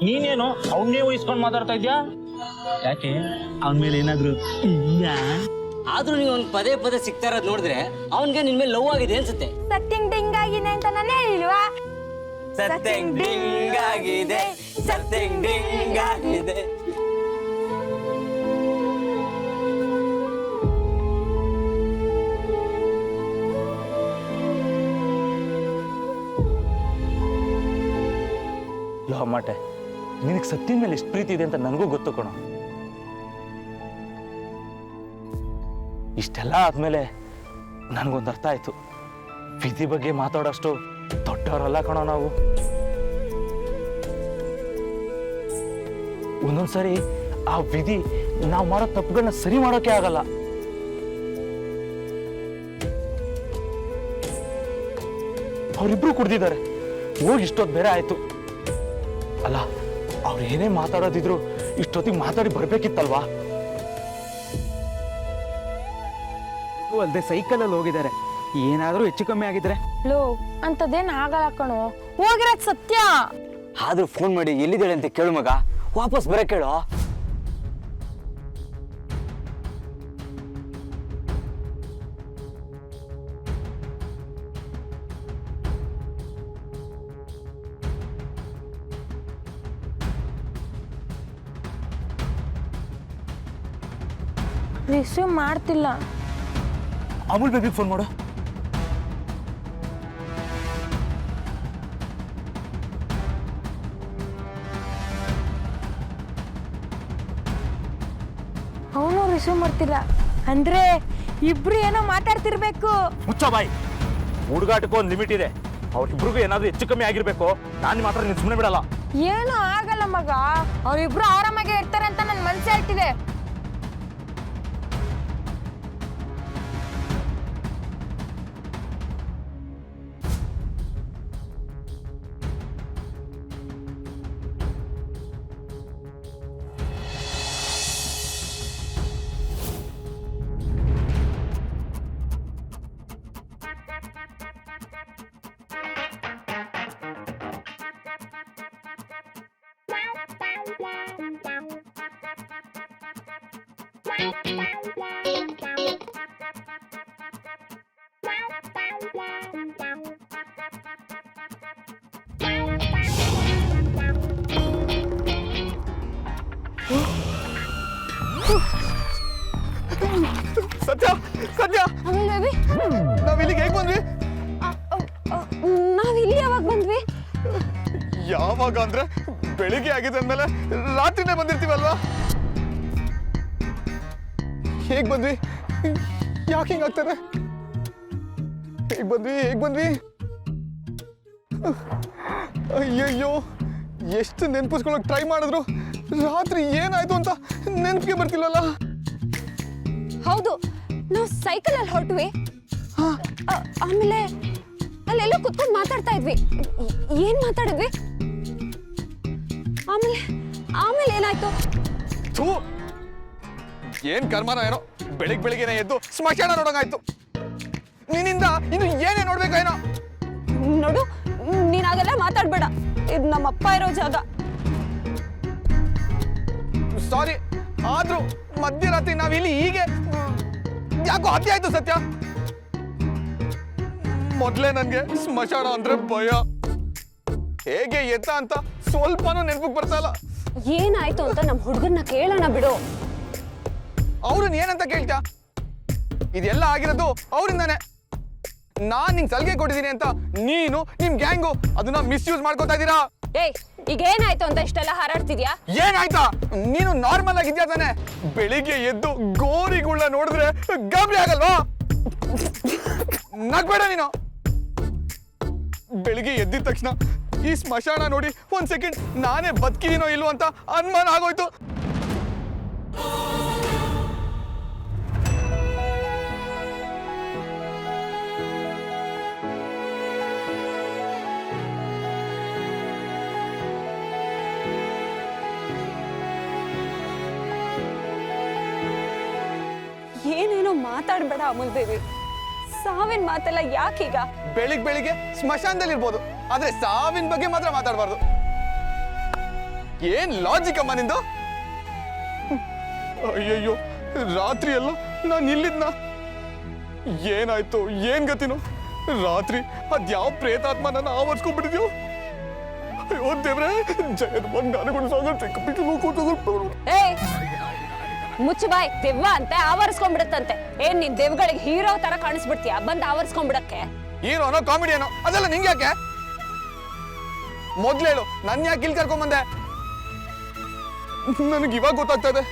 ನೀನೇನು ಅವನ್ನೇ ವಹಿಸ್ಕೊಂಡು ಮಾತಾಡ್ತಾ ಇದ್ಯಾ? ಯಾಕೆ ಅವನ ಮೇಲೆ ಏನಾದ್ರು ಆದ್ರೂ ನೀವು ಅವ್ನ್ ಪದೇ ಪದೇ ಸಿಗ್ತಾ ಇರೋದ್ ನೋಡಿದ್ರೆ ಅವನ್ಗೆ ನಿನ್ ಮೇಲೆ ಲವ್ ಆಗಿದೆ ಅನ್ಸುತ್ತೆ. ಸತ್ತಿಂಗ್ ಡಿಂಗ್ ಆಗಿದೆ ಅಂತ ನಾನೇ ಹೇಳಿಲ್ವಾ? ಸತ್ತಿಂಗ್ ಡಿಂಗ್ ಆಗಿದೆ, ಸತ್ತಿಂಗ್ ಡಿಂಗ್ ಆಗಿದೆ. ಲೋ ಮಾಟೆ, ನಿನಗೆ ಸತ್ತಿನ ಮೇಲೆ ಎಷ್ಟು ಪ್ರೀತಿ ಇದೆ ಅಂತ ನನಗೂ ಗೊತ್ತು ಕಣೋ. ಇಷ್ಟೆಲ್ಲ ಆದ್ಮೇಲೆ ನನಗೊಂದು ಅರ್ಥ ಆಯ್ತು, ವಿಧಿ ಬಗ್ಗೆ ಮಾತಾಡೋಷ್ಟು ದೊಡ್ಡವರಲ್ಲ ಕಣೋ ನಾವು. ಒಂದೊಂದ್ಸರಿ ಆ ವಿಧಿ ನಾವು ಮಾಡೋ ತಪ್ಪುಗಳನ್ನ ಸರಿ ಮಾಡೋಕೆ ಆಗಲ್ಲ. ಅವರಿಬ್ರು ಕುಡ್ದಿದ್ದಾರೆ, ಹೋಗಿ ಇಷ್ಟೊತ್ತು ಬೇರೆ ಆಯ್ತು. ಅಲ್ಲ, ಅವ್ರು ಏನೇ ಮಾತಾಡೋದಿದ್ರು ಇಷ್ಟೊತ್ತಿಗೆ ಮಾತಾಡಿ ಬರ್ಬೇಕಿತ್ತಲ್ವಾ? ಅಲ್ಲದೆ ಸೈಕಲಲ್ಲಿ ಹೋಗಿದ್ದಾರೆ, ಏನಾದರೂ ಹೆಚ್ಚು ಕಮ್ಮಿ ಆಗಿದ್ರೆ ಲೋ ಅಂತದೇನ್ ಆಗಲ್ಲ ಕಣೋ, ಹೋಗಿರೋದ್ ಸತ್ಯ. ಆದ್ರೂ ಫೋನ್ ಮಾಡಿ ಎಲ್ಲಿದ್ದಾಳೆ ಅಂತ ಕೇಳು ಮಗ, ವಾಪಸ್ ಬರ ಕೇಳು. ರಿಸೀವ್ ಮಾಡ್ತಿಲ್ಲ. ಅಮೂಲ್ ಬೇಬಿಗೆ ಫೋನ್ ಮಾಡು. ಅವನು ರಿಸೀವ್ ಮಾಡ್ತಿಲ್ಲ ಅಂದ್ರೆ ಇಬ್ರು ಏನೋ ಮಾತಾಡ್ತಿರ್ಬೇಕು. ಮುಚ್ಚ ಬಾಯ್, ಹುಡುಗಾಟಕ್ಕೂ ಒಂದು ಲಿಮಿಟ್ ಇದೆ. ಅವ್ರಿಬ್ರಿಗೂ ಏನಾದ್ರೂ ಹೆಚ್ಚು ಕಮ್ಮಿ ಆಗಿರ್ಬೇಕು, ನಾನು ಮಾತ್ರ ನೀನು ಸುಮ್ಮನೆ ಬಿಡಲ್ಲ. ಏನು ಆಗಲ್ಲ ಮಗ, ಅವ್ರಿಬ್ರು ಆರಾಮಾಗಿ ಇರ್ತಾರೆ ಅಂತ ನನ್ ಮನ್ಸು ಹೇಳ್ತಿದೆ. ಸತ್ಯ ಸತ್ಯ, ನಾವ್ ಇಲ್ಲಿಗೆ ಹೇಗ್ ಬಂದ್ವಿ? ನಾವ್ ಇಲ್ಲಿ ಯಾವಾಗ ಬಂದ್ವಿ? ಯಾವಾಗ ಅಂದ್ರೆ ಬೆಳಿಗ್ಗೆ ಆಗಿದೆ ಅಂದ್ಮೇಲೆ ರಾತ್ರಿನೇ ಬಂದಿರ್ತೀವಲ್ವಾ? ಹೇಗ್ ಬಂದ್ವಿ? ಯಾಕೆ ಹಿಂಗಾಗ್ತದೆ? ಹೇಗ್ ಬಂದ್ವಿ? ಅಯ್ಯಯ್ಯೋ, ಎಷ್ಟು ನೆನ್ಪಿಸ್ಕೊಳಕ್ ಟ್ರೈ ಮಾಡಿದ್ರು ರಾತ್ರಿ ಏನಾಯ್ತು ಅಂತ ನೆನಪಿಗೆ ಬರ್ತಿಲ್ವಲ್ಲ. ಹೌದು, ನಾವು ಸೈಕಲ್ ಅಲ್ಲಿ ಹೊರಟ್ವಿ. ಆಮೇಲೆ ಅಲ್ಲೆಲ್ಲೋ ಕುತ್ಕೊಂಡು ಮಾತಾಡ್ತಾ ಇದ್ವಿ. ಏನ್ ಮಾತಾಡಿದ್ವಿ? ಆಮೇಲೆ ಏನಾಯ್ತು? ಥೂ, ಏನ್ ಕರ್ಮನ ಏನೋ, ಬೆಳಿಗ್ಗೆನೆ ಎದ್ದು ಸ್ಮಶಾನ ನೋಡಂಗಾಯ್ತು. ನಿನ್ನಿಂದ ಇನ್ನು ಏನೇ ನೋಡ್ಬೇಕಾಯ್ನೋ. ನೋಡು, ನೀನ್ ಹಾಗೆಲ್ಲ ಮಾತಾಡ್ಬೇಡ, ಇದು ನಮ್ಮಪ್ಪ ಇರೋ ಜಾಗ. ಸಾರಿ, ಆದ್ರೂ ಮಧ್ಯರಾತ್ರಿ ನಾವಿಲ್ಲಿ ಹೀಗೆ ಯಾಕೋ ಅತಿ ಆಯ್ತು ಸತ್ಯ. ಮೊದ್ಲೇ ನನ್ಗೆ ಸ್ಮಶಾನ ಅಂದ್ರೆ ಭಯ. ಹೇಗೆ ಎತ್ತ ಅಂತ ಸ್ವಲ್ಪನೂ ನೆನಪಿಗೆ ಬರ್ತಾ ಇಲ್ಲ. ಏನಾಯ್ತು ಅಂತ ನಮ್ ಹುಡುಗನ್ನ ಕೇಳೋಣ ಬಿಡು. ಅವ್ರನ್ನ ಏನಂತ ಕೇಳ್ತ್ಯಾ? ಇದೆಲ್ಲ ಆಗಿರೋದು ಅವರಿಂದಾನೆ. ನಾನ್ ನಿಂಗೆ ಸಲಿಗೆ ಕೊಟ್ಟಿದ್ದೀನಿ ಅಂತ ನೀನು ನಿಮ್ ಗ್ಯಾಂಗು ಅದನ್ನ ಮಿಸ್ಯೂಸ್ ಮಾಡ್ಕೋತಾ ಇದ್ದೀರಾ. ಏಯ್, ಈಗ ಏನಾಯ್ತು ಅಂತ ಇಷ್ಟೆಲ್ಲ ಹಾರಾಡ್ತಿದ್ಯಾ? ಏನಾಯ್ತಾ? ನೀನು ನಾರ್ಮಲ್ ಆಗಿದ್ಯಾ ತಾನೆ? ಬೆಳಿಗ್ಗೆ ಎದ್ದು ಗೋರಿಗುಳ್ಳ ನೋಡಿದ್ರೆ ಗಾಬರಿ ಆಗಲ್ವಾ? ನಗ್ಬೇಡ ನೀನು. ಬೆಳಿಗ್ಗೆ ಎದ್ದಿದ ತಕ್ಷಣ ಈ ಸ್ಮಶಾನ ನೋಡಿ ಒಂದ್ ಸೆಕೆಂಡ್ ನಾನೇ ಬದುಕಿದೀನೋ ಇಲ್ವೋ ಅಂತ ಅನುಮಾನ ಆಗೋಯ್ತು. ಏನೇನೋ ಮಾತಾಡ್ಬೇಡ ಅಮೂಲ್ ಬೇಬಿ. ಸಾವಿನ ಮಾತೆಲ್ಲ ಯಾಕೀಗ? ಬೆಳಿಗ್ಗೆ ಸ್ಮಶಾನದಲ್ಲಿ ಇರ್ಬೋದು, ಆದ್ರೆ ಸಾವಿನ ಬಗ್ಗೆ ಮಾತ್ರ ಮಾತಾಡಬಾರ್ದು. ಏನ್ ಲಾಜಿಕ್ ಅಮ್ಮ ನಿಂದು? ಅಯ್ಯಯ್ಯೋ, ರಾತ್ರಿ ಎಲ್ಲ ನಾನು ಇಲ್ಲಿದ್ನ. ಏನಾಯ್ತು, ಏನ್ ಗತಿನೋ? ರಾತ್ರಿ ಅದ್ಯಾವ ಪ್ರೇತಾತ್ಮ ನನ್ನ ಆವರಿಸ್ಕೊಂಡ್ಬಿಟ್ಟಿದ್ಯೋ? ಅಯ್ಯೋ ದೇವ್ರೆ, ಜಯದ ಬಂಗಾರಗಳು ಏಯ್ ಮುಚ್ಚು ಬಾಯ್. ದೆವ್ವ ಅಂತೆ ಆವರಿಸ್ಕೊಂಡ್ಬಿಡತ್ತಂತೆ. ಏನ್ ನೀನ್ ದೆವ್ಗಳಿಗೆ ಹೀರೋ ತರ ಕಾಣಿಸ್ಬಿಡ್ತೀಯ ಬಂದ್ ಆವರಿಸ್ಕೊಂಡ್ಬಿಡಕ್ಕೆ? ಹೀರೋನೋ ಕಾಮಿಡಿಯನೋ ಅದೆಲ್ಲ ನಿಂಗೆ ಯಾಕೆ? ಮೊದ್ಲೇಳು, ನನ್ ಯಾಕೆ ಇಲ್ಲಿ ಕರ್ಕೊಂಬಂದೆ? ನನಗೆ ಇವಾಗ ಗೊತ್ತಾಗ್ತಾ ಇದೆ,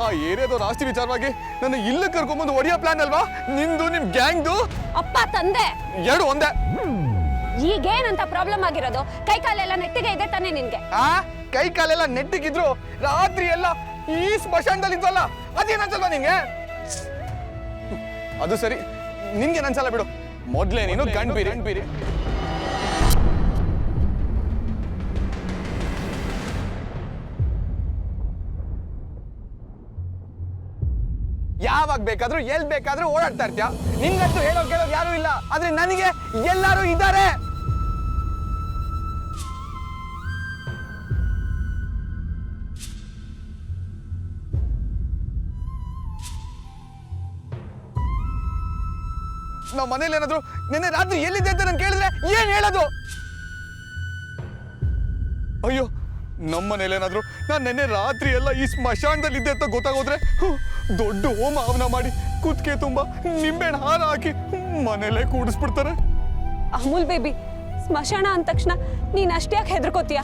ಆ ಏರಿಯಾದವ್ರ ಆಸ್ತಿ ವಿಚಾರವಾಗಿ ನನ್ನ ಇಲ್ಲ ಕರ್ಕೊಂಬಂದು ಹೊಡಿಯೋ ಪ್ಲಾನ್ ಅಲ್ವಾ ನಿಂದು, ನಿಮ್ ಗ್ಯಾಂಗ್ದು? ಅಪ್ಪ ತಂದೆ ಎರಡು ಒಂದೇ. ಈಗೇನಂತ ಪ್ರಾಬ್ಲಮ್ ಆಗಿರೋದು? ಕೈ ಕಾಲೆಲ್ಲ ನೆಟ್ಟಿಗೆ ಇದೆ ತಾನೇ ನಿನ್ಗೆ? ಆ ಕೈ ಕಾಲೆಲ್ಲ ನೆಟ್ಟಿಗಿದ್ರು ರಾತ್ರಿ ಎಲ್ಲ ಈ ಸ್ಮಶಾನದಲ್ಲಿ ಇದ್ವಲ್ಲ, ಅದೇನ್ ಅನ್ಸಲ್ವಾ ನಿಂಗೆ? ಅದು ಸರಿ, ನಿನ್ಗೆ ಅನ್ಸಲ್ಲ ಬಿಡು. ಮೊದ್ಲೇ ನೀನು ಗಂಡ್ ಬೀರಿ. ಯಾವಾಗ ಬೇಕಾದ್ರೂ ಎಲ್ ಬೇಕಾದ್ರೂ ಓಡಾಡ್ತಾ ಇರ್ತೀಯ. ನಿನ್ಗಂತೂ ಹೇಳೋ ಕೇಳೋರು ಯಾರು ಇಲ್ಲ, ಆದ್ರೆ ನನಗೆ ಎಲ್ಲರೂ ಇದ್ದಾರೆ. ನಾವು ಮನೇಲಿ ಏನಾದ್ರು ನಿನ್ನೆ ರಾತ್ರಿ ಎಲ್ಲಿದೆ ಅಂತ ನಾನು ಕೇಳಿದ್ರೆ ಏನ್ ಹೇಳೋದು? ಅಯ್ಯೋ, ನಮ್ಮ ಮನೇಲಿ ಏನಾದ್ರು ನಾನು ನಿನ್ನೆ ರಾತ್ರಿ ಎಲ್ಲ ಈ ಸ್ಮಶಾನದಲ್ಲಿ ಇದ್ದೆ ಅಂತ ಗೊತ್ತಾಗೋದ್ರೆ ದೊಡ್ಡ ಹೋಮ ಹವನ ಮಾಡಿ ಕುತ್ತಿಗೆ ತುಂಬಾ ನಿಂಬೆಹಣ್ಣು ಹಾರ ಹಾಕಿ ಮನೇಲೆ ಕೂಡಿಸ್ಬಿಡ್ತಾರೆ. ಅಮೂಲ್ ಬೇಬಿ, ಸ್ಮಶಾನ ಅಂದ ತಕ್ಷಣ ನೀನ್ ಅಷ್ಟ್ಯಾಕೆ ಹೆದರ್ಕೋತೀಯ?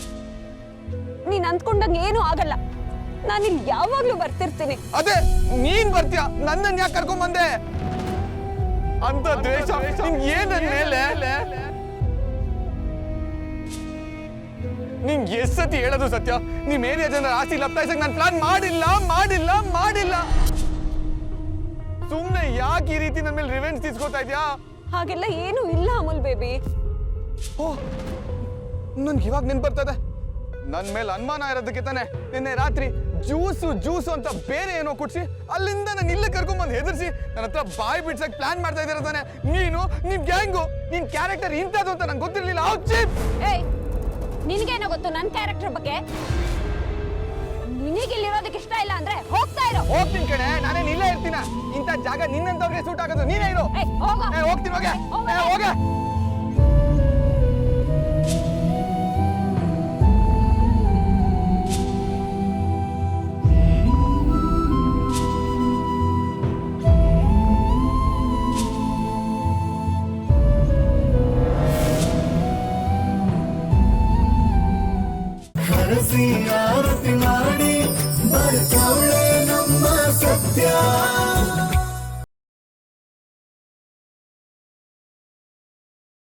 ನೀನ್ ಅಂದ್ಕೊಂಡಂಗೆ ಏನೂ ಆಗಲ್ಲ. ನಾನಿಲ್ಲಿ ಯಾವಾಗ್ಲೂ ಬರ್ತಿರ್ತೀನಿ. ಅದೇ ನೀನ್ ಬರ್ತೀಯ, ನನ್ನನ್ನು ಯಾಕೆ ಕರ್ಕೊಂಡ್ ಬಂದೆ? ಅಂತ ದ್ವೇಷ ಏನ್ ನನ್ ಮೇಲೆ? ನಿಂಗೆ ಎಷ್ಟ್ ಸತಿ ಹೇಳೋದು ಸತ್ಯ, ನಿಮ್ ಏರಿಯಾ ಜನರ ಆಸ್ತಿ ಲಪ್ತಾಯಿಸಕ್ ನಾನು ಪ್ಲಾನ್ ಮಾಡಿಲ್ಲ. ಸುಮ್ನೆ ಯಾಕೆ ಈ ರೀತಿ ನನ್ನ ಮೇಲೆ ರಿವೆಂಜ್ ತೀಸ್ಕೋತಾ ಇದ್ಯಾ? ಹಾಗೆಲ್ಲ ಏನೂ ಇಲ್ಲ ಅಮೂಲ್ ಬೇಬಿ. ಓ, ನನ್ಗೆ ಇವಾಗ ನೆನ್ಪು ಬರ್ತದೆ. ನನ್ ಮೇಲೆ ಅನುಮಾನ ಇರೋದಕ್ಕೆ ತಾನೆ ನಿನ್ನೆ ರಾತ್ರಿ ಜ್ಯೂಸು ಅಂತ ಬೇರೆ ಏನೋ ಕುಡ್ಸಿ ಅಲ್ಲಿಂದ ನಾನು ಇಲ್ಲೇ ಕರ್ಕೊಂಡ್ಬಂದು ಹೆದರ್ಸಿ ನನ್ನ ಹತ್ರ ಬಾಯಿ ಬಿಡ್ಸಕ್ ಪ್ಲಾನ್ ಮಾಡ್ತಾ ಇದ್ದೀರ ತಾನೆ ನೀನು, ನಿಮ್ ಗ್ಯಾಂಗು. ನಿನ್ ಕ್ಯಾರೆಕ್ಟರ್ ಇಂಥದ್ದು ಅಂತ ನಂಗೆ ಗೊತ್ತಿರ್ಲಿಲ್ಲ. ಏಯ್, ನಿನಗೇನೋ ಗೊತ್ತು ನನ್ನ ಕ್ಯಾರೆಕ್ಟರ್ ಬಗ್ಗೆ? ನಿನಗಿಲ್ಲಿರೋದಕ್ಕೆ ಇಷ್ಟ ಇಲ್ಲ ಅಂದ್ರೆ ಹೋಗ್ತಾ ಇರೋ. ಹೋಗ್ತೀನಿ ಕಣೆ, ನಾನೇನು ಇಲ್ಲೇ ಇರ್ತೀನ? ಇಂಥ ಜಾಗ ನಿನ್ನಂತವ್ರಿಗೆ ಸೂಟ್ ಆಗೋದು. ನೀನೇ ಇರೋ. ಹೋಗ್ತೀನಿ, ಹೋಗೆ. ಹರಸಿ ಆರತಿ ಮಾಡಿ